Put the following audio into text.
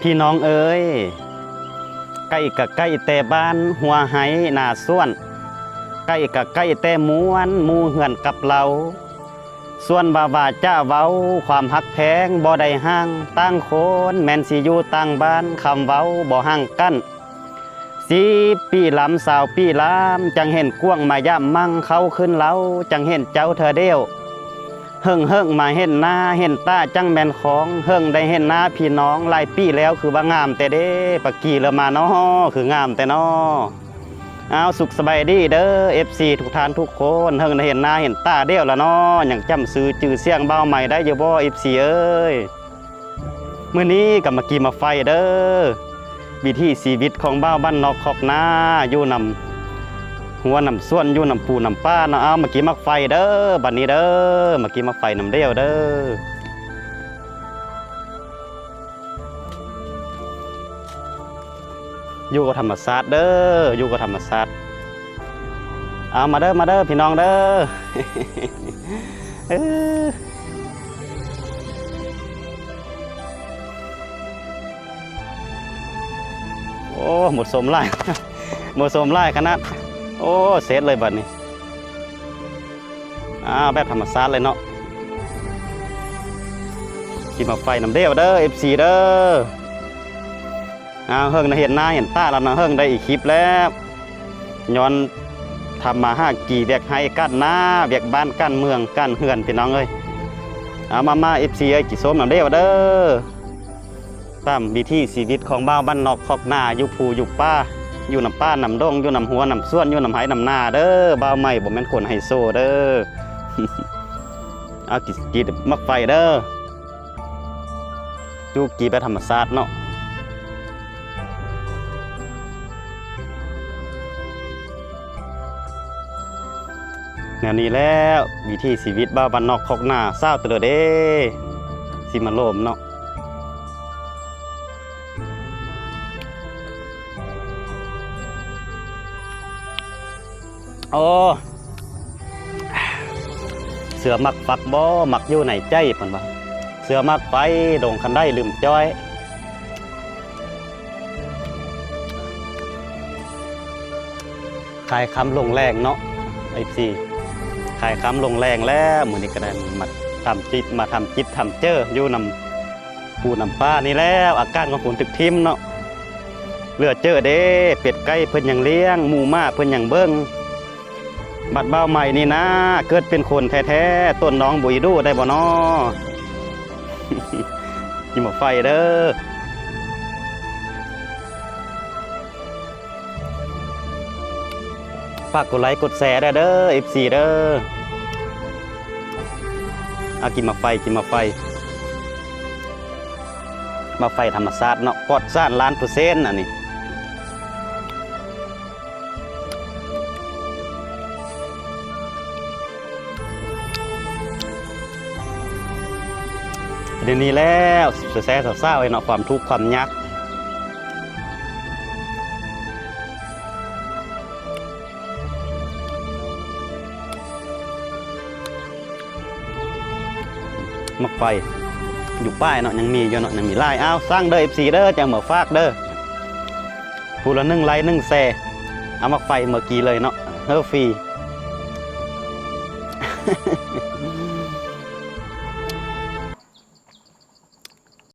พี่น้องเอ๋ยใกล้กับใกล้แต่บ้านหัวไหหน้าส่วนใกล้กับใกล้แต่ม้วนหมู่เหือนกับเราส่วนว่าจ้าเว้าความหักแพงบ่ได้ห่างตั้งโคนแม่นสิอยู่ตั้งบ้านคำเว้าบ่ห่างกัน10 ปีลำ20 ปีลำจังเห็นกวงมาย่ำมั่งเข้าขึ้นเล้าจังเห็นเจ้าเธอเดียวเฮิงมาเห็นหน้าเห็นตาจังแม่นของเฮิงได้เห็นหน้าพี่น้องหลายปีแล้วคือว่างามแต่เด้ปะกี้แล้วมาเนาะคืองามแต่เนาะเอาสุขสบายดีเด้อ FC ทุกท่านทุกคนเฮิงได้เห็นหน้าเห็นตาเดียวแล้วเนาะอย่างจำซื้อจื่อเสียงเบาใหม่ได้อยู่บ่ FC เอ้ยมื้อนี้ก็มากีมาไฟเด้อวิถีชีวิตของบ้าวบ้านนอกคอกนาอยู่นำหัวนำส่วนอยู่นำปูนำป้าเนาะเอามากินมักไฟเด้อบัดนี้เด้อมากินมักไฟนำเดียวเด้ออยู่กับธรรมศาสตร์เด้ออยู่กับธรรมศาสตร์เอามาเด้อพี่น้องเด้อ เออโอ้หมดสมไล่ หมดสมไล่ขนาดโอ้เสร็จเลยบัดนี้แบบธรรมศาสตร์เลยเนาะกินมาไฟน้ำเดียวเด้อ FC เด้อเฮิงเห็นหน้าเห็นตาแล้วนะเฮิงได้อีกคลิปแล้วย้อนทำมากี่เวียกให้กั้นหน้าเวียกบ้านกั้นเมืองกั้นเฮือนพี่น้องเอ้ยมา FC เอ้ยกี่ส้มน้ำเดียวเด้อตามวิถีชีวิตของบ้าวบ้านนอกคอกหน้าอยู่ภูอยู่ป้าอยู่นำป้านำดงอยู่นำหัวนำส่วนอยู่นำไหนำหน้าเด้อบ่าวใหม่บ่แม่นคนไฮโซเด้อ เอากี่มักไฟเด้อจูกี่ไปธรรมศาสตร์เนาะแนวนี้แล้ววิถีชีวิตบ้าวบ้านนอกคอกหน้าเศร้าตัวเด้สิมาโลมเนาะโอ้เสือมักฝักบ่มักอยู่ในใจปานว่าเสือมักไปดงคันได้ลืมจ้อยขายคำลงแรงเนาะFCขายคำลงแรงแล้วมื้อนี้ก็ได้มาทำจิตทำเจออยู่นำปูนำป้านี่แล้วอาการของผมตึกทิมเนาะเลือดเจอเด้เป็ดไก่เพิ่นยังเลี้ยงหมูม้าเพิ่นยังเบิ่งบัดเบ้าใหม่นี่นะเกิดเป็นคนแท้ๆต้นน้องบุยดูได้บ่น้อ กินหมกไฟเด้อฝากกดไลค์กดแชร์ได้เด้อ FC เด้อเอากินมาไฟมาไฟธรรมศาสตร์เนาะปลอดสาร1,000,000%อันนี้เดี๋ยวนี้แล้วแซ่ๆเศร้าๆไอ้เนาะความทุกข์ความยากมักไฟอยู่ป้ายเนาะยังมีอยู่เนาะยังมีไล่อ้าวสร้างเด้อ FC เด้อจังเหมือฟากเด้อผู้ละ1 ไลค์ 1 แชร์เอามักไฟเมื่อกี้เลยเนาะเฮ้อฟรี